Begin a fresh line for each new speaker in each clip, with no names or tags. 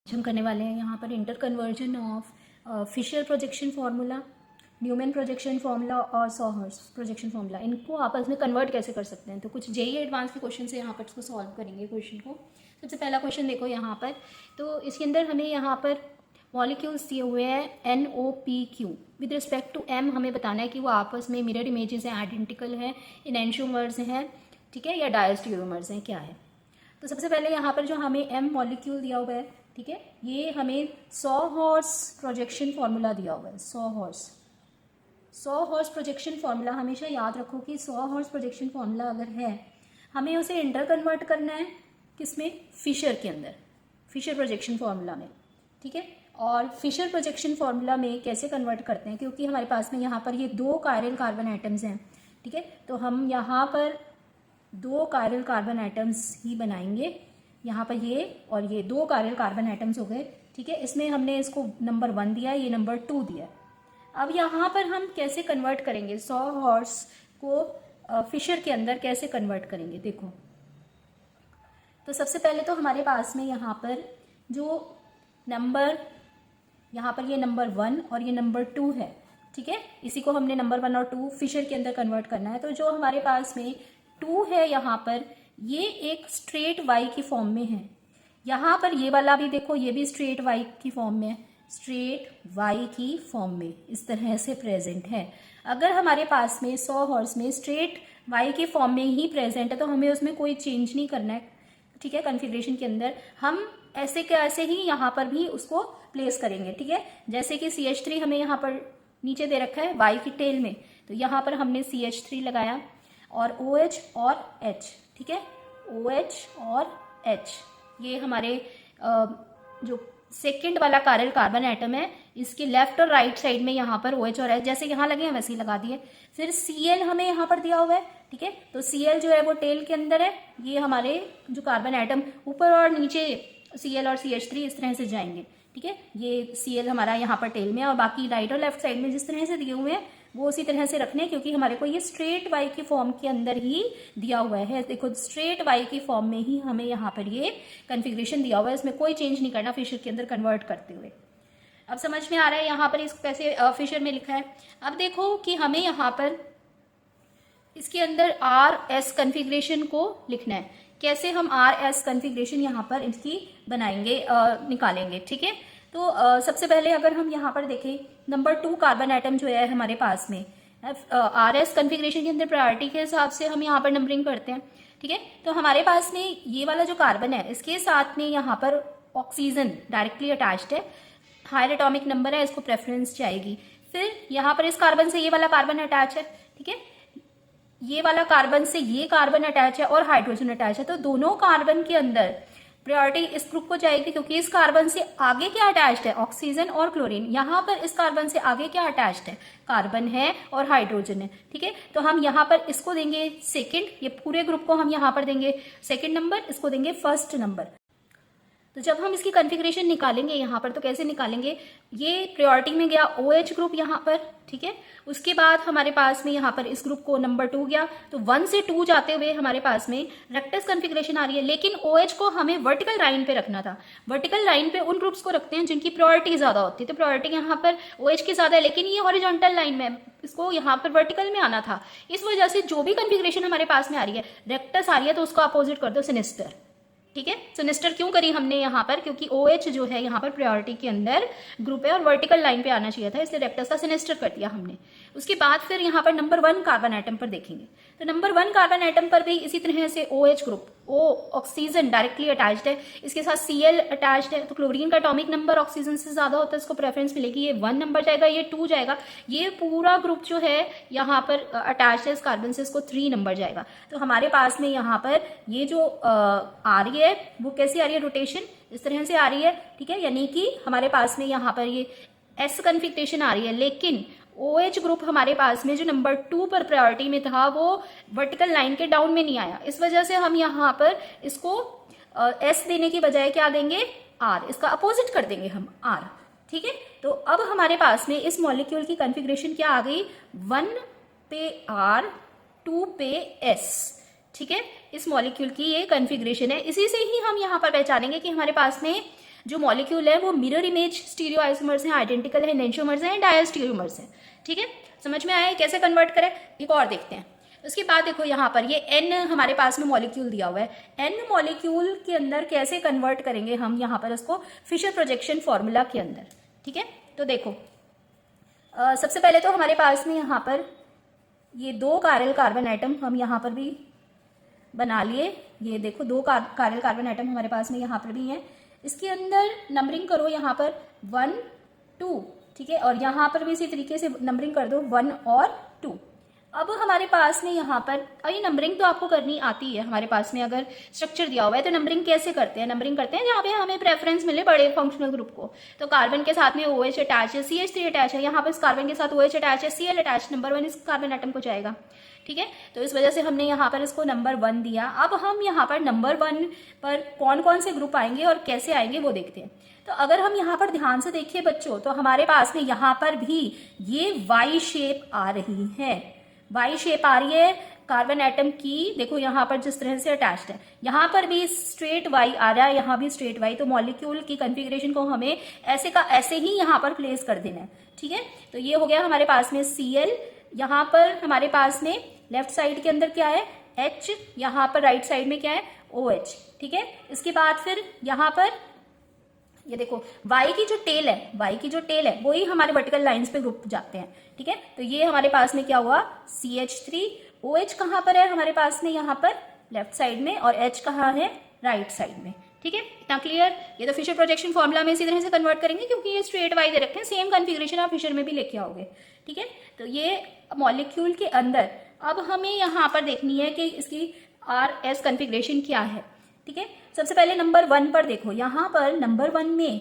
हम करने वाले हैं यहाँ पर inter conversion of Fischer projection formula, Newman projection formula और सॉहर्स प्रोजेक्शन फार्मूला, इनको आपस में कन्वर्ट कैसे कर सकते हैं। तो कुछ जेईई एडवांस के क्वेश्चन से यहाँ पर इसको सॉल्व करेंगे क्वेश्चन को। सबसे पहला क्वेश्चन देखो यहाँ पर, तो इसके अंदर हमें यहाँ पर मॉलिक्यूल्स दिए हुए हैं NOPQ। With respect to M हमें बताना है कि वो आपस में मिरर इमेजेस हैं, आइडेंटिकल हैं, इनएंशियोमर्स हैं, ठीक है, या डायस्टीरियोमर्स हैं, क्या है। तो सबसे पहले यहाँ पर जो हमें M मॉलिक्यूल दिया हुआ है, ठीक है, ये हमें सॉहर्स प्रोजेक्शन फार्मूला दिया हुआ है। सॉहर्स प्रोजेक्शन फार्मूला हमेशा याद रखो कि सॉहर्स प्रोजेक्शन फार्मूला अगर है, हमें उसे इंटर कन्वर्ट करना है किसमें, फिशर के अंदर, फिशर प्रोजेक्शन फार्मूला में, ठीक है। और फिशर प्रोजेक्शन फार्मूला में कैसे कन्वर्ट करते हैं, क्योंकि हमारे पास में यहाँ पर ये दो कायरल कार्बन एटम्स हैं, ठीक है, तो हम यहाँ पर दो कायरल कार्बन एटम्स ही बनाएंगे। यहाँ पर ये और ये दो कायरल कार्बन एटम्स हो गए, ठीक है। इसमें हमने इसको नंबर 1 दिया, ये नंबर 2 दिया। अब यहाँ पर हम कैसे कन्वर्ट करेंगे सॉहर्स को फिशर के अंदर कैसे कन्वर्ट करेंगे, देखो। तो सबसे पहले तो हमारे पास में यहाँ पर जो नंबर, यहाँ पर ये नंबर 1 और ये नंबर 2 है, ठीक है, इसी को हमने नंबर 1 और 2 फिशर के अंदर कन्वर्ट करना है। तो जो हमारे पास में 2 है यहाँ पर, ये एक स्ट्रेट वाई की फॉर्म में है। यहाँ पर ये वाला भी देखो, ये भी स्ट्रेट वाई की फॉर्म में है, स्ट्रेट वाई की फॉर्म में इस तरह से प्रेजेंट है। अगर हमारे पास में सॉहर्स में स्ट्रेट वाई की फॉर्म में ही प्रेजेंट है तो हमें उसमें कोई चेंज नहीं करना है, ठीक है। कन्फिग्रेशन के अंदर हम ऐसे के ऐसे ही यहाँ पर भी उसको प्लेस करेंगे, ठीक है। जैसे कि CH3 हमें यहाँ पर नीचे दे रखा है वाई की टेल में, तो यहाँ पर हमने CH3 लगाया और OH और H, ठीक है, OH और H, ये हमारे जो सेकंड वाला कायरल कार्बन एटम है, इसके लेफ्ट और राइट साइड में यहाँ पर OH और H जैसे यहाँ लगे हैं वैसे ही लगा दिए। फिर Cl हमें यहाँ पर दिया हुआ है, ठीक है, तो Cl जो है वो टेल के अंदर है। ये हमारे जो कार्बन एटम ऊपर और नीचे Cl और CH3 इस तरह से जाएंगे, ठीक है। ये Cl हमारा यहाँ पर टेल में है और बाकी राइट और लेफ्ट साइड में जिस तरह से दिए हुए हैं वो उसी तरह से रखने हैं, क्योंकि हमारे को ये स्ट्रेट वाई की फॉर्म के अंदर ही दिया हुआ है। देखो स्ट्रेट वाई की फॉर्म में ही हमें यहाँ पर ये कन्फिग्रेशन दिया हुआ है, इसमें कोई चेंज नहीं करना फिशर के अंदर कन्वर्ट करते हुए। अब समझ में आ रहा है यहाँ पर इसको कैसे फिशर में लिखा है। अब देखो कि हमें यहाँ पर इसके अंदर RS कन्फिग्रेशन को लिखना है। कैसे हम RS कन्फिग्रेशन यहाँ पर इसकी बनाएंगे, निकालेंगे, ठीक है। तो सबसे पहले अगर हम यहाँ पर देखें, नंबर 2 कार्बन एटम जो है हमारे पास में, RS कन्फिग्रेशन के अंदर प्रायोरिटी के हिसाब से हम यहाँ पर नंबरिंग करते हैं, ठीक है। तो हमारे पास में ये वाला जो कार्बन है इसके साथ में यहाँ पर ऑक्सीजन डायरेक्टली अटैच्ड है, हायर एटॉमिक नंबर है, इसको प्रेफरेंस जाएगी। फिर यहाँ पर इस कार्बन से ये वाला कार्बन अटैच है, ठीक है, ये वाला कार्बन से ये कार्बन अटैच है और हाइड्रोजन अटैच है, तो दोनों कार्बन के अंदर प्रायोरिटी इस ग्रुप को जाएगी, क्योंकि इस कार्बन से आगे क्या अटैच्ड है, ऑक्सीजन और क्लोरीन। यहाँ पर इस कार्बन से आगे क्या अटैच्ड है, कार्बन है और हाइड्रोजन है, ठीक है। तो हम यहाँ पर इसको देंगे सेकंड, ये पूरे ग्रुप को हम यहाँ पर देंगे सेकंड नंबर, इसको देंगे फर्स्ट नंबर। तो जब हम इसकी कॉन्फ़िगरेशन निकालेंगे यहाँ पर, तो कैसे निकालेंगे, ये प्रायोरिटी में गया OH ग्रुप यहाँ पर, ठीक है। उसके बाद हमारे पास में यहाँ पर इस ग्रुप को नंबर 2 गया, तो 1 से 2 जाते हुए हमारे पास में रेक्टस कॉन्फ़िगरेशन आ रही है। लेकिन OH को हमें वर्टिकल लाइन पे रखना था। वर्टिकल लाइन पे उन ग्रुप्स को रखते हैं जिनकी प्रायोरिटी ज्यादा होती है, तो प्रायोरिटी यहाँ पर OH की ज्यादा है, लेकिन ये हॉरिजॉन्टल लाइन में, इसको यहाँ पर वर्टिकल में आना था। इस वजह से जो भी कॉन्फ़िगरेशन हमारे पास में आ रही है, रेक्टस आ रही है, तो उसको अपोजिट कर दो सिनिस्टर, ठीक है। सिनिस्टर क्यों करी हमने यहाँ पर, क्योंकि OH जो है यहाँ पर प्रायोरिटी के अंदर ग्रुप है और वर्टिकल लाइन पे आना चाहिए था, इसलिए रेक्टस का सिनिस्टर कर दिया हमने। उसके बाद फिर यहाँ पर नंबर 1 कार्बन एटम पर देखेंगे, तो नंबर 1 कार्बन एटम पर भी इसी तरह से OH group, O oxygen directly attached है, इसके साथ Cl अटैच्ड है, तो क्लोरीन का एटॉमिक नंबर ऑक्सीजन से ज्यादा होता है, इसको प्रेफरेंस मिलेगी, ये 1 नंबर जाएगा, ये 2 जाएगा। ये पूरा ग्रुप जो है यहाँ पर अटैच्ड है इस कार्बन से, इसको 3 नंबर जाएगा। तो हमारे पास में यहाँ पर ये जो आ रही है वो कैसी आ रही है, रोटेशन इस तरह से आ रही है, ठीक है, यानी कि हमारे पास में यहाँ पर ये S कन्फिग्रेशन आ रही है। लेकिन OH ग्रुप हमारे पास में जो नंबर 2 पर प्रायोरिटी में था वो वर्टिकल लाइन के डाउन में नहीं आया, इस वजह से हम यहाँ पर इसको S देने की बजाय क्या देंगे, R, इसका अपोजिट कर देंगे हम R, ठीक है। तो अब हमारे पास में इस मॉलिक्यूल की कॉन्फ़िगरेशन क्या आ गई, 1 पे R, 2 पे S, ठीक है। इस मॉलिक्यूल की ये कॉन्फ़िगरेशन है। इसी से ही हम यहाँ पर पहचानेंगे कि हमारे पास में जो मॉलिक्यूल है वो मिरर इमेज स्टीरियो आइसोमर्स हैं, आइडेंटिकल है, एनेंटियोमर्स हैं, डायस्टीरियोमर्स हैं। ठीक है, समझ में आया कैसे कन्वर्ट करें? एक और देखते हैं। उसके बाद देखो यहाँ पर ये n हमारे पास में मॉलिक्यूल दिया हुआ है, n मॉलिक्यूल के अंदर कैसे कन्वर्ट करेंगे हम यहाँ पर उसको फिशर प्रोजेक्शन फॉर्मूला के अंदर। ठीक है, तो देखो सबसे पहले तो हमारे पास में यहाँ पर ये 2 कायरल कार्बन एटम हम यहाँ पर भी बना लिए। ये देखो 2 कायरल कार्बन एटम हमारे पास में यहाँ पर भी हैं। इसके अंदर नंबरिंग करो यहाँ पर 1 2, ठीक है, और यहाँ पर भी इसी तरीके से नंबरिंग कर दो 1 और 2। अब हमारे पास में यहाँ पर, और ये नंबरिंग तो आपको करनी आती है, हमारे पास में अगर स्ट्रक्चर दिया हुआ है तो नंबरिंग कैसे करते हैं? नंबरिंग करते हैं जहाँ पे हमें प्रेफरेंस मिले बड़े फंक्शनल ग्रुप को। तो कार्बन के साथ में OH अटैच है, CH3 अटैच है, यहाँ पर इस कार्बन के साथ OH अटैच है, Cl अटैच, नंबर 1 इस कार्बन एटम को जाएगा। ठीक है, तो इस वजह से हमने यहाँ पर इसको नंबर 1 दिया। अब हम यहाँ पर नंबर 1 पर कौन कौन से ग्रुप आएंगे और कैसे आएंगे वो देखते हैं। तो अगर हम यहाँ पर ध्यान से देखिए बच्चों, तो हमारे पास में यहाँ पर भी ये वाई शेप आ रही है, वाई शेप आ रही है कार्बन एटम की। देखो यहाँ पर जिस तरह से अटैच्ड है, यहाँ पर भी स्ट्रेट वाई आ रहा है, यहाँ भी स्ट्रेट वाई। तो मॉलिक्यूल की कॉन्फ़िगरेशन को हमें ऐसे का ऐसे ही यहाँ पर प्लेस कर देना है। ठीक है, तो ये हो गया हमारे पास में Cl, यहाँ पर हमारे पास में लेफ्ट साइड के अंदर क्या है H, यहाँ पर राइट साइड में क्या है OH। ठीक है, इसके बाद फिर यहाँ पर ये देखो Y की जो टेल है, Y की जो टेल है वही हमारे वर्टिकल लाइंस पे ग्रुप जाते हैं। ठीक है, तो ये हमारे पास में क्या हुआ CH3, OH कहाँ पर है हमारे पास में यहाँ पर लेफ्ट साइड में, और H कहाँ है राइट साइड में। ठीक है, इतना क्लियर? ये तो फिशर प्रोजेक्शन फॉर्मूला में इसी तरह से कन्वर्ट करेंगे क्योंकि ये स्ट्रेट वाई दे रखे हैं, सेम कॉन्फ़िगरेशन आप फिशर में भी लेके आओगे। ठीक है, तो ये मॉलिक्यूल के अंदर अब हमें यहाँ पर देखनी है कि इसकी RS कॉन्फ़िगरेशन क्या है। ठीक है, सबसे पहले नंबर 1 पर देखो, यहाँ पर नंबर 1 में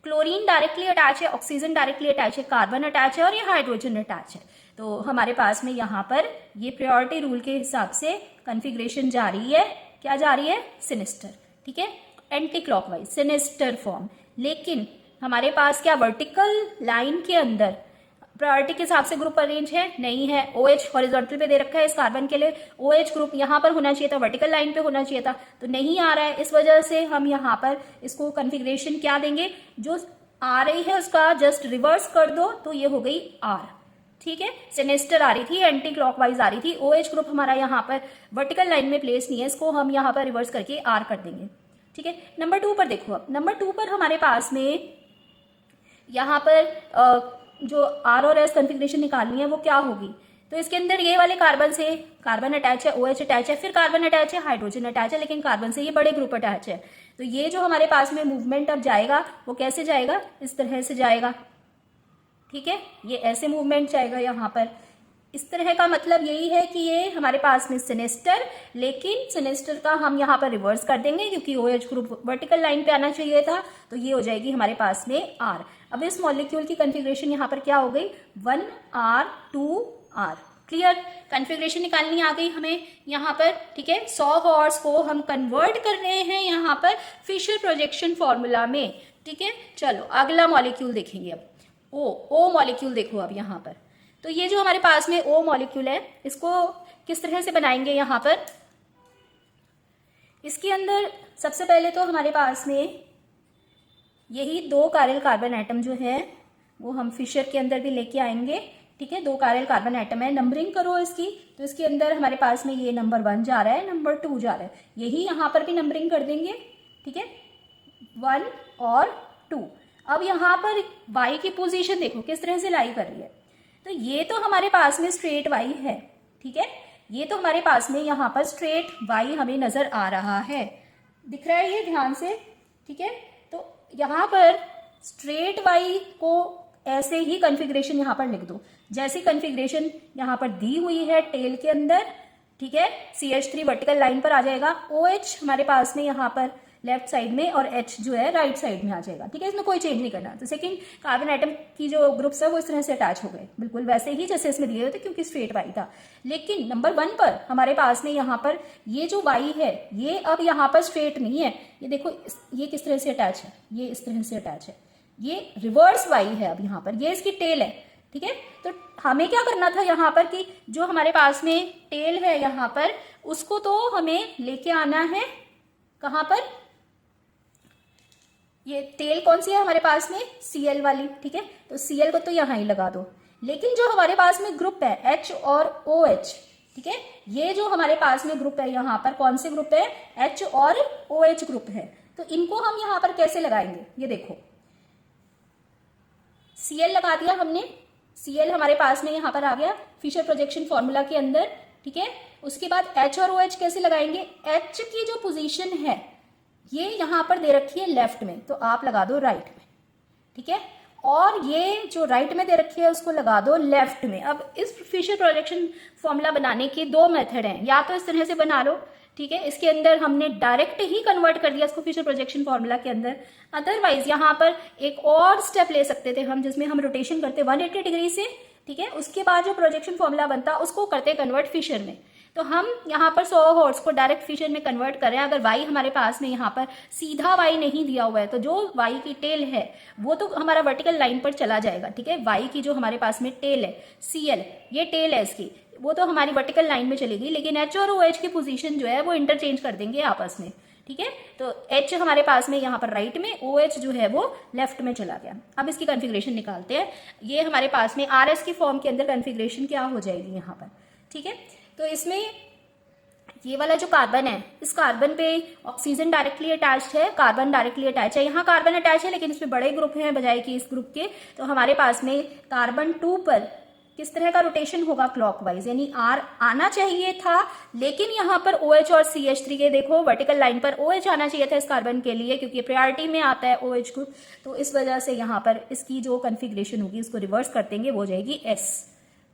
क्लोरीन डायरेक्टली अटैच है, ऑक्सीजन डायरेक्टली अटैच है, कार्बन अटैच है और ये हाइड्रोजन अटैच है। तो हमारे पास में यहाँ पर ये प्रायोरिटी रूल के हिसाब से कॉन्फ़िगरेशन जा रही है, क्या जा रही है सिनिस्टर। ठीक है, एंटी क्लॉकवाइज सिनिस्टर फॉर्म। लेकिन हमारे पास क्या वर्टिकल लाइन के अंदर प्रायोरिटी के हिसाब से ग्रुप अरेंज है? नहीं है। OH हॉरिजॉन्टल पे दे रखा है इस कार्बन के लिए, OH ग्रुप यहाँ पर होना चाहिए था, वर्टिकल लाइन पे होना चाहिए था, तो नहीं आ रहा है। इस वजह से हम यहाँ पर इसको कॉन्फ़िगरेशन क्या देंगे, जो आ रही है उसका जस्ट रिवर्स कर दो, तो ये हो गई R। ठीक है, सिनिस्टर आ रही थी, एंटी क्लॉकवाइज आ रही थी, OH ग्रुप हमारा यहाँ पर वर्टिकल लाइन में प्लेस नहीं है, इसको हम यहाँ पर रिवर्स करके R कर देंगे। ठीक है, नंबर 2 पर देखो। अब नंबर 2 पर हमारे पास में यहाँ पर जो R और S कॉन्फ़िगरेशन निकालनी है वो क्या होगी। तो इसके अंदर ये वाले कार्बन से कार्बन अटैच है, OH अटैच है, फिर कार्बन अटैच है, हाइड्रोजन अटैच है, लेकिन कार्बन से ये बड़े ग्रुप अटैच है। तो ये जो हमारे पास में मूवमेंट अब जाएगा वो कैसे जाएगा, इस तरह से जाएगा। ठीक है, ये ऐसे मूवमेंट जाएगा यहाँ पर। इस तरह का मतलब यही है कि ये हमारे पास में सिनिस्टर, लेकिन सिनिस्टर का हम यहाँ पर रिवर्स कर देंगे क्योंकि OH ग्रुप वर्टिकल लाइन पे आना चाहिए था, तो ये हो जाएगी हमारे पास में R। अब इस मॉलिक्यूल की कॉन्फ़िगरेशन यहाँ पर क्या हो गई 1R 2R। क्लियर, कॉन्फ़िगरेशन निकालनी आ गई हमें यहाँ पर। ठीक है, 100 हॉर्स को हम कन्वर्ट कर रहे हैं यहाँ पर फिशर प्रोजेक्शन फॉर्मूला में। ठीक है, चलो अगला मॉलिक्यूल देखेंगे। अब O मॉलिक्यूल देखो अब यहाँ पर। तो ये जो हमारे पास में O मॉलिक्यूल है इसको किस तरह से बनाएंगे यहाँ पर। इसके अंदर सबसे पहले तो हमारे पास में यही 2 कायरल कार्बन एटम जो है वो हम फिशर के अंदर भी लेके आएंगे। ठीक है, 2 कायरल कार्बन एटम है, नंबरिंग करो इसकी। तो इसके अंदर हमारे पास में ये नंबर 1 जा रहा है, नंबर 2 जा रहा है, यही यहाँ पर भी नंबरिंग कर देंगे। ठीक है, 1 और 2। अब यहाँ पर Y की पोजीशन देखो किस तरह से लाई कर रही है। तो ये तो हमारे पास में स्ट्रेट वाई है। ठीक है, ये तो हमारे पास में यहाँ पर स्ट्रेट वाई हमें नजर आ रहा है, दिख रहा है ये ध्यान से। ठीक है, तो यहाँ पर स्ट्रेट वाई को ऐसे ही कॉन्फ़िगरेशन यहाँ पर लिख दो जैसी कॉन्फ़िगरेशन यहाँ पर दी हुई है टेल के अंदर। ठीक है, CH3 वर्टिकल लाइन पर आ जाएगा, OH हमारे पास में यहाँ पर लेफ्ट साइड में और H जो है राइट साइड में आ जाएगा। ठीक है, इसमें कोई चेंज नहीं करना। तो सेकंड कार्बन एटम की जो ग्रुप्स है वो इस तरह से अटैच हो गए, बिल्कुल वैसे ही जैसे इसमें दिए हुए थे क्योंकि स्ट्रेट वाई था। लेकिन नंबर 1 पर हमारे पास में यहाँ पर ये जो वाई है ये अब यहाँ पर स्ट्रेट नहीं है, ये देखो ये किस तरह से अटैच है, ये इस तरह से अटैच है, ये रिवर्स वाई है। अब यहाँ पर ये इसकी टेल है। ठीक है, तो हमें क्या करना था यहाँ पर कि जो हमारे पास में टेल है यहाँ पर उसको तो हमें लेके आना है कहाँ पर, ये टेल कौन सी है हमारे पास में, Cl वाली, ठीक है। तो Cl को तो यहाँ ही लगा दो, लेकिन जो हमारे पास में ग्रुप है H और OH, ठीक है, ये जो हमारे पास में ग्रुप है यहाँ पर कौन से ग्रुप है, H और OH ग्रुप है। तो इनको हम यहाँ पर कैसे लगाएंगे, ये देखो, Cl लगा दिया हमने, Cl हमारे पास में यहाँ पर आ गया फिशर प्रोजेक्शन फॉर्मूला के अंदर, ठीक है। उसके बाद H और OH कैसे लगाएंगे, H की जो पोजीशन है ये यहाँ पर दे रखी है लेफ्ट में, तो आप लगा दो राइट में, ठीक है। और ये जो राइट में दे रखी है उसको लगा दो लेफ्ट में। अब इस फिशर प्रोजेक्शन फॉर्मूला बनाने के दो मेथड हैं, या तो इस तरह से बना लो, ठीक है, इसके अंदर हमने डायरेक्ट ही कन्वर्ट कर दिया इसको फिशर प्रोजेक्शन फॉर्मूला के अंदर। अदरवाइज यहाँ पर एक और स्टेप ले सकते थे हम, जिसमें हम रोटेशन करते 180 डिग्री से, ठीक है, उसके बाद जो प्रोजेक्शन फॉर्मूला बनता उसको करते कन्वर्ट फिशर में। तो हम यहाँ पर 100 हॉर्स को डायरेक्ट फिशर में कन्वर्ट कर रहे हैं। अगर वाई हमारे पास में यहाँ पर सीधा वाई नहीं दिया हुआ है, तो जो वाई की टेल है वो तो हमारा वर्टिकल लाइन पर चला जाएगा, ठीक है। वाई की जो हमारे पास में टेल है Cl, ये टेल है इसकी, वो तो हमारी वर्टिकल लाइन में चलेगी, लेकिन H और OH की पोजीशन जो है वो इंटरचेंज कर देंगे आपस में, ठीक है। तो H हमारे पास में यहाँ पर राइट में, OH जो है वो लेफ्ट में चला गया। अब इसकी कन्फिग्रेशन निकालते हैं। ये हमारे पास में RS की फॉर्म के अंदर कन्फिग्रेशन क्या हो जाएगी यहाँ पर, ठीक है। तो इसमें ये वाला जो कार्बन है, इस कार्बन पे ऑक्सीजन डायरेक्टली अटैच्ड है, कार्बन डायरेक्टली अटैच है, यहाँ कार्बन अटैच है लेकिन इसमें बड़े ग्रुप हैं बजाय कि इस ग्रुप के। तो हमारे पास में कार्बन 2 पर किस तरह का रोटेशन होगा, क्लॉकवाइज, यानी R आना चाहिए था, लेकिन यहाँ पर OH और CH3 के देखो वर्टिकल लाइन पर OH आना चाहिए था इस कार्बन के लिए, क्योंकि प्रायोरिटी में आता है OH ग्रुप। तो इस वजह से यहाँ पर इसकी जो कन्फिग्रेशन होगी उसको रिवर्स कर देंगे, वो हो जाएगी S,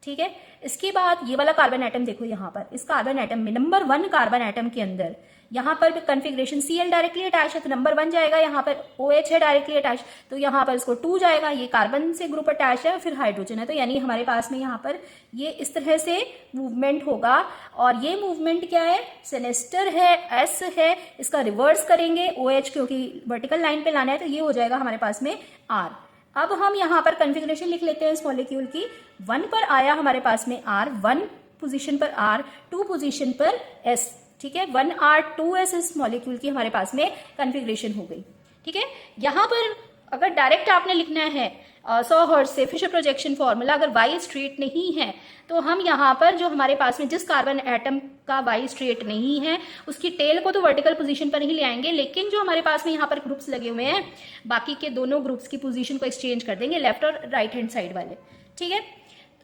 ठीक है। इसके बाद ये वाला कार्बन एटम देखो, यहाँ पर इस कार्बन एटम में नंबर 1 कार्बन एटम के अंदर यहाँ पर भी कन्फिग्रेशन Cl डायरेक्टली अटैच है, तो नंबर 1 जाएगा, यहाँ पर OH है डायरेक्टली अटैच, तो यहाँ पर इसको 2 जाएगा, ये कार्बन से ग्रुप अटैच है, फिर हाइड्रोजन है। तो यानी हमारे पास में यहाँ पर ये इस तरह से मूवमेंट होगा, और ये मूवमेंट क्या है, सेनेस्टर है, S है, इसका रिवर्स करेंगे OH क्योंकि वर्टिकल लाइन पे लाना है, तो ये हो जाएगा हमारे पास में R। अब हम यहाँ पर कन्फिग्रेशन लिख लेते हैं इस मॉलिक्यूल की। 1 पर आया हमारे पास में R, 1 पोजीशन पर R, 2 पोजीशन पर S, ठीक है। 1R 2S इस मॉलिक्यूल की हमारे पास में कन्फिग्रेशन हो गई, ठीक है। यहाँ पर अगर डायरेक्ट आपने लिखना है 100 हर्ट्ज से फिशर प्रोजेक्शन फॉर्मूला, अगर वाई स्ट्रेट नहीं है, तो हम यहाँ पर जो हमारे पास में जिस कार्बन एटम का वाई स्ट्रेट नहीं है उसकी टेल को तो वर्टिकल पोजीशन पर ही ले आएंगे, लेकिन जो हमारे पास में यहाँ पर ग्रुप्स लगे हुए हैं बाकी के दोनों ग्रुप्स की पोजीशन को एक्सचेंज कर देंगे, लेफ्ट और राइट हैंड साइड वाले, ठीक है।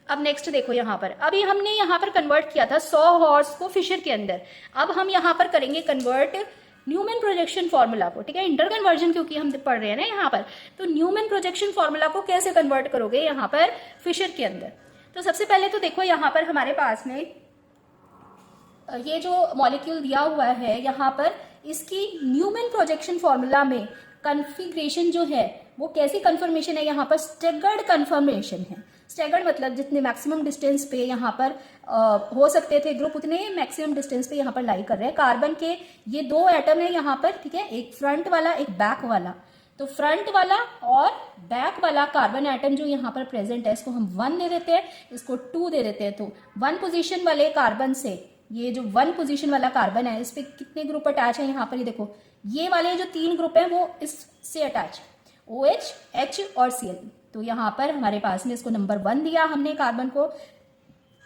अब नेक्स्ट देखो यहाँ पर, अभी हमने यहाँ पर कन्वर्ट किया था 100 हॉर्स को फिशर के अंदर, अब हम यहाँ पर करेंगे कन्वर्ट न्यूमैन प्रोजेक्शन फॉर्मूला को, ठीक है। इंटर कन्वर्जन क्योंकि हम पढ़ रहे हैं ना यहाँ पर, तो न्यूमैन प्रोजेक्शन फॉर्मूला को कैसे कन्वर्ट करोगे यहाँ पर फिशर के अंदर। तो सबसे पहले तो देखो यहाँ पर हमारे पास में ये जो मॉलिक्यूल दिया हुआ है यहाँ पर, इसकी न्यूमैन प्रोजेक्शन फॉर्मूला में कन्फिग्रेशन जो है वो कैसी कन्फर्मेशन है, यहाँ पर स्टेगर्ड कन्फर्मेशन है। स्टेगर्ड मतलब जितने मैक्सिमम डिस्टेंस पे यहाँ पर हो सकते थे ग्रुप, उतने मैक्सिमम डिस्टेंस पे यहाँ पर लाई कर रहे हैं। कार्बन के ये 2 एटम है यहाँ पर, ठीक है, एक फ्रंट वाला एक बैक वाला। तो फ्रंट वाला और बैक वाला कार्बन एटम जो यहाँ पर प्रेजेंट है, इसको हम 1 दे देते हैं, इसको 2 दे देते हैं। तो 1 पोजीशन वाले कार्बन से ये जो 1 पोजीशन वाला कार्बन है, इस पे कितने ग्रुप अटैच है यहाँ पर, ये देखो, ये वाले जो 3 ग्रुप है वो इससे अटैच है, OH, H और Cl। तो यहाँ पर हमारे पास में इसको नंबर 1 दिया हमने कार्बन को,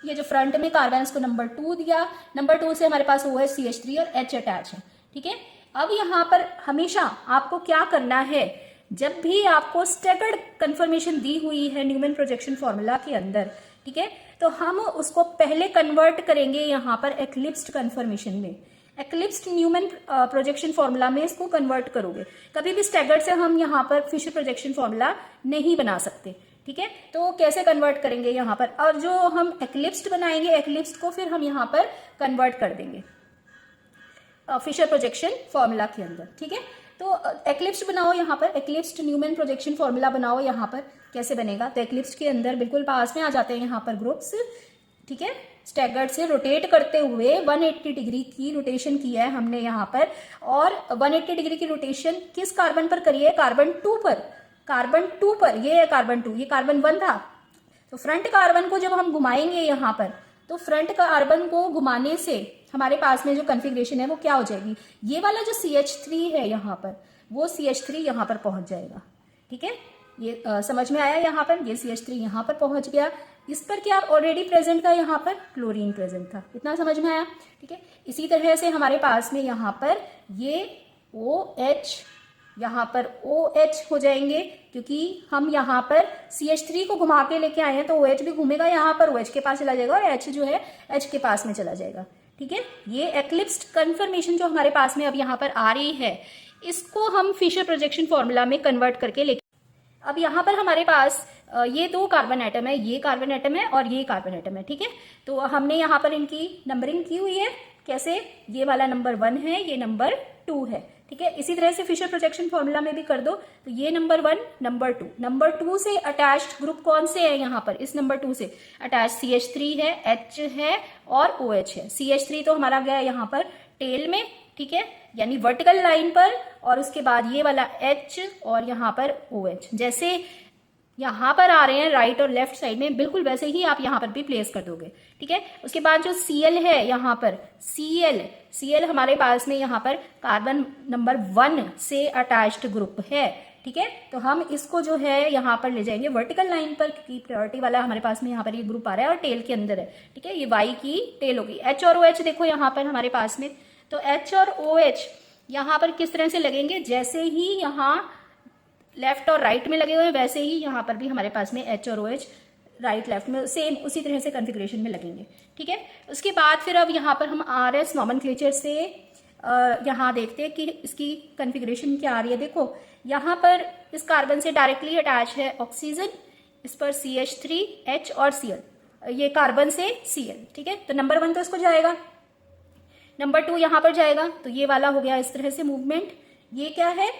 ये जो फ्रंट में कार्बन है इसको नंबर 2 दिया, नंबर 2 से हमारे पास OH, CH3 और H अटैच है, ठीक है। अब यहाँ पर हमेशा आपको क्या करना है, जब भी आपको स्टेगर्ड कन्फर्मेशन दी हुई है न्यूमैन प्रोजेक्शन फॉर्मूला के अंदर, ठीक है, तो हम उसको पहले कन्वर्ट करेंगे यहाँ पर एक्लिप्स्ड कन्फर्मेशन में। एक्लिप्स्ड न्यूमैन प्रोजेक्शन फॉर्मूला में इसको कन्वर्ट करोगे, कभी भी स्टैगर्ड से हम यहाँ पर फिशर प्रोजेक्शन फॉर्मूला नहीं बना सकते, ठीक है। तो कैसे कन्वर्ट करेंगे यहाँ पर, और जो हम एक्लिप्स्ड बनाएंगे, एक्लिप्स्ड को फिर हम यहाँ पर कन्वर्ट कर देंगे फिशर प्रोजेक्शन फॉर्मूला के अंदर, ठीक है। तो एक्लिप्स्ड बनाओ यहाँ पर, एक्लिप्स्ड न्यूमैन प्रोजेक्शन फॉर्मूला बनाओ यहाँ पर, कैसे बनेगा, तो एक्लिप्स्ड के अंदर बिल्कुल पास में आ जाते हैं यहाँ पर ग्रुप्स, ठीक है। स्टैगर्ड से रोटेट करते हुए 180 डिग्री की रोटेशन की है हमने यहाँ पर, और 180 डिग्री की रोटेशन किस कार्बन पर करी है, कार्बन 2 पर, कार्बन 2 पर, ये है कार्बन 2, ये कार्बन 1 था। तो फ्रंट कार्बन को जब हम घुमाएंगे यहाँ पर, तो फ्रंट कार्बन को घुमाने से हमारे पास में जो कन्फिग्रेशन है वो क्या हो जाएगी, ये वाला जो CH3 है यहाँ पर, वो CH3 यहाँ पर पहुँच जाएगा। ठीक है, ये समझ में आया। यहाँ पर ये CH3 यहाँ पर पहुँच गया, इस पर क्या ऑलरेडी प्रेजेंट था, यहाँ पर क्लोरीन प्रेजेंट था। इतना समझ में आया। ठीक है, इसी तरह से हमारे पास में यहाँ पर ये OH, यहाँ पर OH हो जाएंगे, क्योंकि हम यहाँ पर CH3 को घुमा के लेके आए हैं तो OH भी घूमेगा, यहाँ पर OH के पास चला जाएगा और H जो है H के पास में चला जाएगा। ठीक है, ये एक्लिप्स्ड कन्फर्मेशन जो हमारे पास में अब यहाँ पर आ रही है, इसको हम फिशर प्रोजेक्शन फॉर्मूला में कन्वर्ट करके लेके, अब यहाँ पर हमारे पास ये दो कार्बन एटम है, ये कार्बन एटम है और ये कार्बन एटम है। ठीक है, तो हमने यहाँ पर इनकी नंबरिंग की हुई है। कैसे? ये वाला नंबर 1 है, ये नंबर 2 है। ठीक है, इसी तरह से फिशर प्रोजेक्शन फॉर्मूला में भी कर दो, तो ये नंबर 1, नंबर 2 से अटैच्ड ग्रुप कौन से है? यहाँ पर इस नंबर 2 से अटैच CH3 है, H है और OH है। CH3 तो हमारा गया यहाँ पर टेल में, ठीक है, यानी वर्टिकल लाइन पर, और उसके बाद ये वाला H और यहाँ पर OH। जैसे यहाँ पर आ रहे हैं राइट और लेफ्ट साइड में, बिल्कुल वैसे ही आप यहाँ पर भी प्लेस कर दोगे। ठीक है, उसके बाद जो Cl है यहाँ पर, Cl हमारे पास में यहाँ पर कार्बन नंबर 1 से अटैच्ड ग्रुप है। ठीक है, तो हम इसको जो है यहाँ पर ले जाएंगे वर्टिकल लाइन पर, क्योंकि प्रायोरिटी वाला हमारे पास में यहाँ पर ये ग्रुप आ रहा है और टेल के अंदर है। ठीक है, ये Y की टेल होगी। H और OH देखो यहाँ पर हमारे पास में, तो H और OH यहाँ पर किस तरह से लगेंगे? जैसे ही यहाँ लेफ्ट और राइट में लगे हुए हैं, वैसे ही यहाँ पर भी हमारे पास में H और OH राइट लेफ्ट में सेम उसी तरह से कॉन्फ़िगरेशन में लगेंगे। ठीक है, उसके बाद फिर अब यहाँ पर हम RS नॉमेनक्लेचर से यहाँ देखते हैं कि इसकी कॉन्फ़िगरेशन क्या आ रही है। देखो यहाँ पर इस कार्बन से डायरेक्टली अटैच है ऑक्सीजन, इस पर CH3, H और Cl, ये कार्बन से Cl। ठीक है, तो नंबर 1 तो इसको जाएगा, नंबर 2 यहाँ पर जाएगा, तो ये वाला हो गया इस तरह से मूवमेंट। ये क्या है?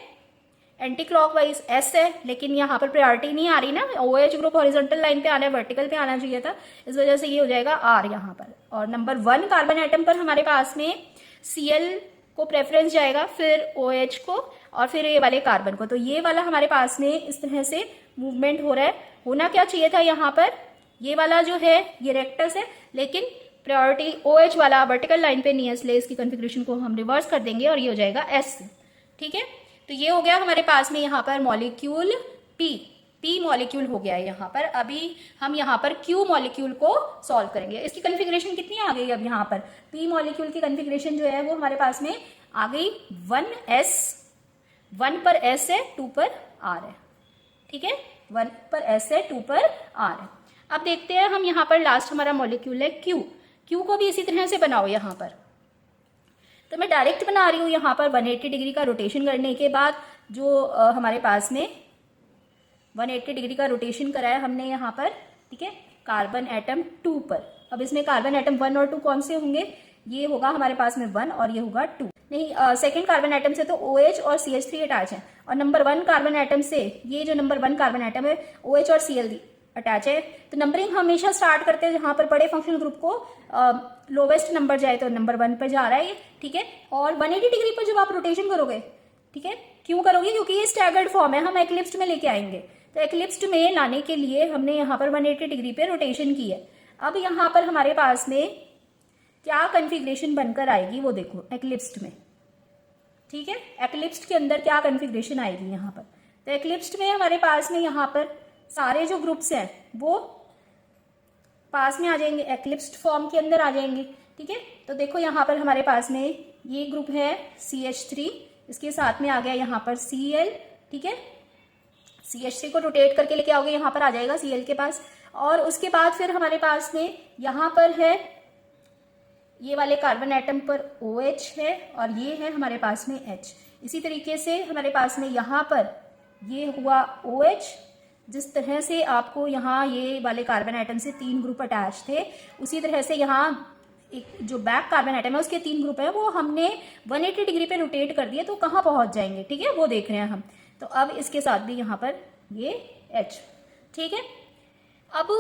एंटी क्लॉकवाइज S है, लेकिन यहाँ पर प्रायोरिटी नहीं आ रही ना, OH ग्रुप हॉरिजॉन्टल लाइन पे आना है, वर्टिकल पे आना चाहिए था, इस वजह से ये हो जाएगा R यहाँ पर। और नंबर 1 कार्बन एटम पर हमारे पास में Cl को प्रेफरेंस जाएगा, फिर OH को और फिर ये वाले कार्बन को। तो ये वाला हमारे पास में इस तरह से मूवमेंट हो रहा है। होना क्या चाहिए था यहाँ पर? ये वाला जो है ये रेक्टस है, लेकिन प्रायोरिटी OH वाला वर्टिकल लाइन पे नहीं है, इसलिए इसकी कॉन्फ़िगरेशन को हम रिवर्स कर देंगे और ये हो जाएगा S। ठीक है, तो ये हो गया हमारे पास में यहाँ पर मॉलिक्यूल P मॉलिक्यूल हो गया है यहाँ पर। अभी हम यहाँ पर Q मॉलिक्यूल को सॉल्व करेंगे। इसकी कॉन्फ़िगरेशन कितनी आ गई? अब यहाँ पर P मॉलिक्यूल की कॉन्फ़िगरेशन जो है वो हमारे पास में आ गई 1 पर S है, 2 पर R है। ठीक है, 1 पर S है, 2 पर R है। अब देखते हैं हम यहाँ पर लास्ट हमारा मॉलिक्यूल है Q को भी इसी तरह से बनाओ यहाँ पर। तो मैं डायरेक्ट बना रही हूँ यहाँ पर 180 डिग्री का रोटेशन करने के बाद, जो हमारे पास में 180 डिग्री का रोटेशन कराया हमने यहाँ पर। ठीक है, कार्बन एटम 2 पर। अब इसमें कार्बन एटम 1 और 2 कौन से होंगे? ये होगा हमारे पास में 1 और ये होगा 2। नहीं, सेकेंड कार्बन एटम से तो OH और CH3 अटैच है, और नंबर 1 कार्बन एटम से ये जो नंबर 1 कार्बन एटम है OH और Cl अटैच है। तो नंबरिंग हमेशा स्टार्ट करते हैं जहां पर बड़े फंक्शनल ग्रुप को लोवेस्ट नंबर जाए, तो नंबर 1 पर जा रहा है ये। ठीक है, और 180 डिग्री पर जब आप रोटेशन करोगे, ठीक है, क्यों करोगे? क्योंकि ये स्टैगर्ड फॉर्म है, हम एक्लिप्स्ड में लेके आएंगे। तो एक्लिप्स्ड में लाने के लिए हमने यहाँ पर 180 डिग्री पे रोटेशन की है। अब यहाँ पर हमारे पास में क्या कॉन्फ़िगरेशन बनकर आएगी वो देखो एक्लिप्स्ड में। ठीक है, एक्लिप्स्ड के अंदर क्या कॉन्फ़िगरेशन आएगी यहाँ पर? तो एक्लिप्स्ड में हमारे पास में यहाँ पर सारे जो ग्रुप्स हैं वो पास में आ जाएंगे, एक्लिप्स्ड फॉर्म के अंदर आ जाएंगे। ठीक है, तो देखो यहाँ पर हमारे पास में ये ग्रुप है CH3, इसके साथ में आ गया यहाँ पर Cl। ठीक है, CH3 को रोटेट करके लेके आओगे, यहाँ पर आ जाएगा Cl के पास। और उसके बाद फिर हमारे पास में यहाँ पर है ये वाले कार्बन एटम पर OH है और ये है हमारे पास में H। इसी तरीके से हमारे पास में यहाँ पर ये हुआ OH। जिस तरह से आपको यहाँ ये वाले कार्बन एटम से 3 ग्रुप अटैच थे, उसी तरह से यहाँ एक जो बैक कार्बन एटम है उसके 3 ग्रुप है, वो हमने 180 डिग्री पे रोटेट कर दिए, तो कहाँ पहुँच जाएंगे? ठीक है, वो देख रहे हैं हम। तो अब इसके साथ भी यहाँ पर ये H। ठीक है, अब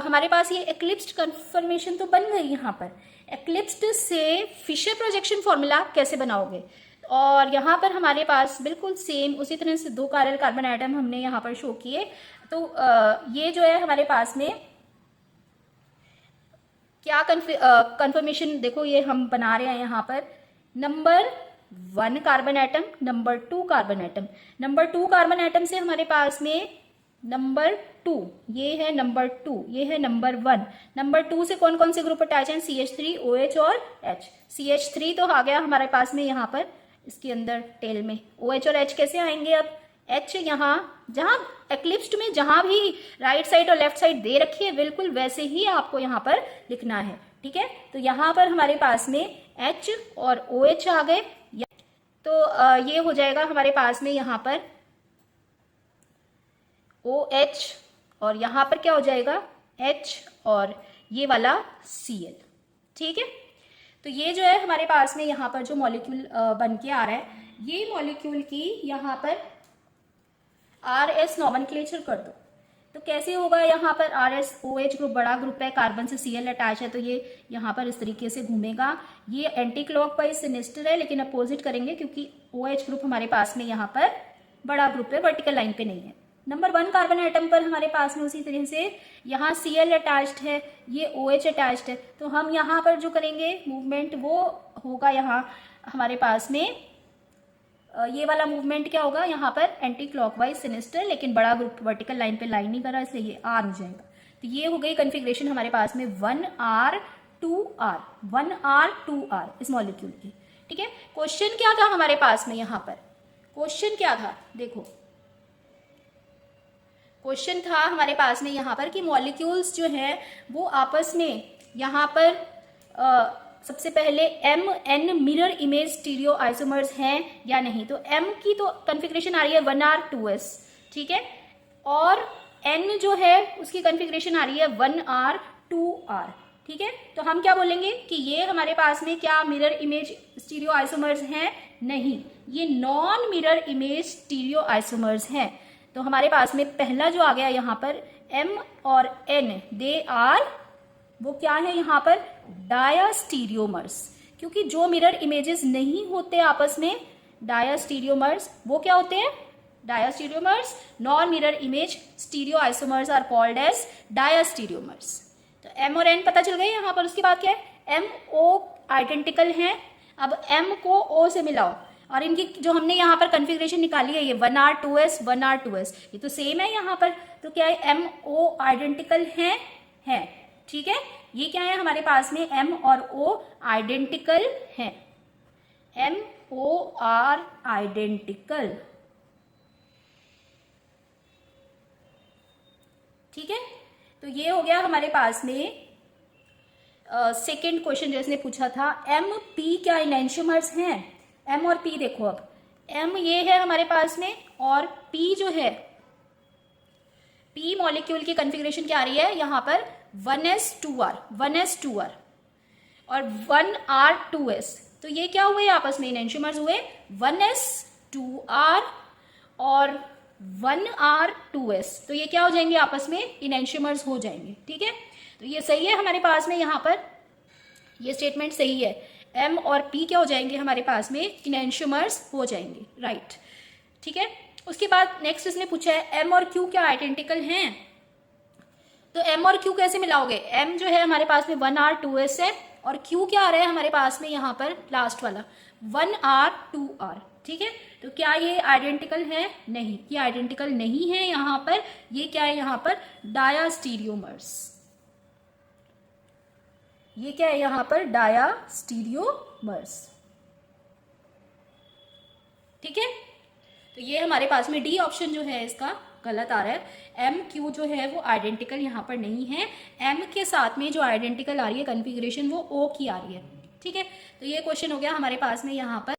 हमारे पास ये एक्लिप्स्ड कन्फर्मेशन तो बन गई। यहाँ पर एक्लिप्स्ड से फिशर प्रोजेक्शन फॉर्मूला कैसे बनाओगे? और यहाँ पर हमारे पास बिल्कुल सेम उसी तरह से 2 कायरल कार्बन एटम हमने यहाँ पर शो किए। तो ये जो है हमारे पास में क्या कन्फर्मेशन देखो, ये हम बना रहे हैं यहाँ पर। Number 1 carbon atom, number 2 carbon atom. Number 2 carbon atom से हमारे पास में नंबर 2, ये है नंबर 2, ये है नंबर 1। नंबर 2 से कौन कौन से ग्रुप अटैच हैं? CH3, OH और H। CH3 तो आ गया हमारे पास में यहाँ पर इसके अंदर टेल में। OH और H कैसे आएंगे? अब H यहाँ जहाँ एक्लिप्स्ड में जहां भी राइट साइड और लेफ्ट साइड दे रखी है बिल्कुल वैसे ही आपको यहाँ पर लिखना है, ठीक है। तो यहाँ पर हमारे पास में H और OH आ गए, तो ये हो जाएगा हमारे पास में यहाँ पर OH और यहाँ पर क्या हो जाएगा? H और ये वाला Cl, ठीक है। तो ये जो है हमारे पास में यहाँ पर जो मॉलिक्यूल बन के आ रहा है, ये मॉलिक्यूल की यहाँ पर RS नॉमेनक्लेचर कर दो तो कैसे होगा? यहाँ पर RS OH ग्रुप बड़ा ग्रुप है, कार्बन से Cl अटैच है, तो ये यहाँ पर इस तरीके से घूमेगा। ये एंटी क्लॉकवाइज सिनिस्टर है, लेकिन अपोजिट करेंगे क्योंकि OH ग्रुप हमारे पास में यहाँ पर बड़ा ग्रुप है, वर्टिकल लाइन पे नहीं है। नंबर 1 कार्बन एटम पर हमारे पास में उसी तरह से यहाँ Cl अटैच्ड है, ये OH अटैच्ड है, तो हम यहाँ पर जो करेंगे मूवमेंट वो होगा यहाँ हमारे पास में ये वाला मूवमेंट क्या होगा? यहाँ पर एंटी क्लॉकवाइज सिनिस्टर, लेकिन बड़ा ग्रुप वर्टिकल लाइन पे लाइन नहीं कर रहा, इसलिए ये R हो जाएगा। तो ये हो गई कन्फिग्रेशन हमारे पास में 1R 2R, 1R 2R इस मॉलिक्यूल की, ठीक है। क्वेश्चन क्या था हमारे पास में? यहाँ पर क्वेश्चन क्या था? देखो क्वेश्चन था हमारे पास में यहाँ पर कि मॉलिक्यूल्स जो है वो आपस में यहाँ पर सबसे पहले MN mirror image stereo isomers हैं या नहीं। तो M की तो कन्फिग्रेशन आ रही है 1R 2S, ठीक है, और N जो है उसकी कन्फिग्रेशन आ रही है 1R 2R, ठीक है। तो हम क्या बोलेंगे कि ये हमारे पास में क्या मिरर इमेज स्टीरियो आइसोमर्स हैं? नहीं, ये non mirror image stereo isomers हैं। तो हमारे पास में पहला जो आ गया यहाँ पर M और N, दे आर वो क्या है यहाँ पर? डायास्टीरियोमर्स, क्योंकि जो मिरर इमेजेस नहीं होते आपस में डायास्टीरियोमर्स, वो क्या होते हैं? Diastereomers. Non mirror image stereo isomers are called as diastereomers. तो M और N पता चल गए यहाँ पर। उसके बाद क्या है? MO आइडेंटिकल हैं। अब M को O से मिलाओ और इनकी जो हमने यहाँ पर कन्फिग्रेशन निकाली है, ये 1R 2S 1R 2S, ये तो सेम है यहाँ पर। तो क्या है? MO आइडेंटिकल है, ठीक है। ये क्या है हमारे पास में? M और O आइडेंटिकल हैं, MOR आइडेंटिकल, ठीक है। तो ये हो गया हमारे पास में सेकेंड क्वेश्चन जो इसने पूछा था। MP क्या इनैंशियोमर्स हैं? M और P देखो, अब M ये है हमारे पास में और P जो है, P मॉलिक्यूल की कन्फिग्रेशन क्या आ रही है यहाँ पर? 1S 2R और 1R 2S। तो ये क्या हुए आपस में? इनैंशियोमर्स हुए। 1S 2R और 1R 2S, तो ये क्या हो जाएंगे आपस में? इनैंशियोमर्स हो जाएंगे, ठीक है। तो ये सही है हमारे पास में, यहाँ पर ये स्टेटमेंट सही है। M और P क्या हो जाएंगे हमारे पास में? इनैंशियोमर्स हो जाएंगे, राइट, ठीक है। उसके बाद नेक्स्ट इसने पूछा है M और Q क्या आइडेंटिकल हैं? तो M और Q कैसे मिलाओगे? M जो है हमारे पास में 1R 2S है और Q क्या आ रहा है हमारे पास में यहाँ पर? लास्ट वाला 1R 2R, ठीक है। तो क्या ये आइडेंटिकल है? नहीं, ये आइडेंटिकल नहीं है यहाँ पर। ये क्या है यहाँ पर? डायास्टीरियोमर्स। ये क्या है यहाँ पर? डायास्टीरियोमर्स, ठीक है। तो ये हमारे पास में डी ऑप्शन जो है इसका गलत आ रहा है। MQ जो है वो आइडेंटिकल यहाँ पर नहीं है। M के साथ में जो आइडेंटिकल आ रही है कन्फिग्रेशन वो O की आ रही है, ठीक है। तो ये क्वेश्चन हो गया हमारे पास में यहाँ पर।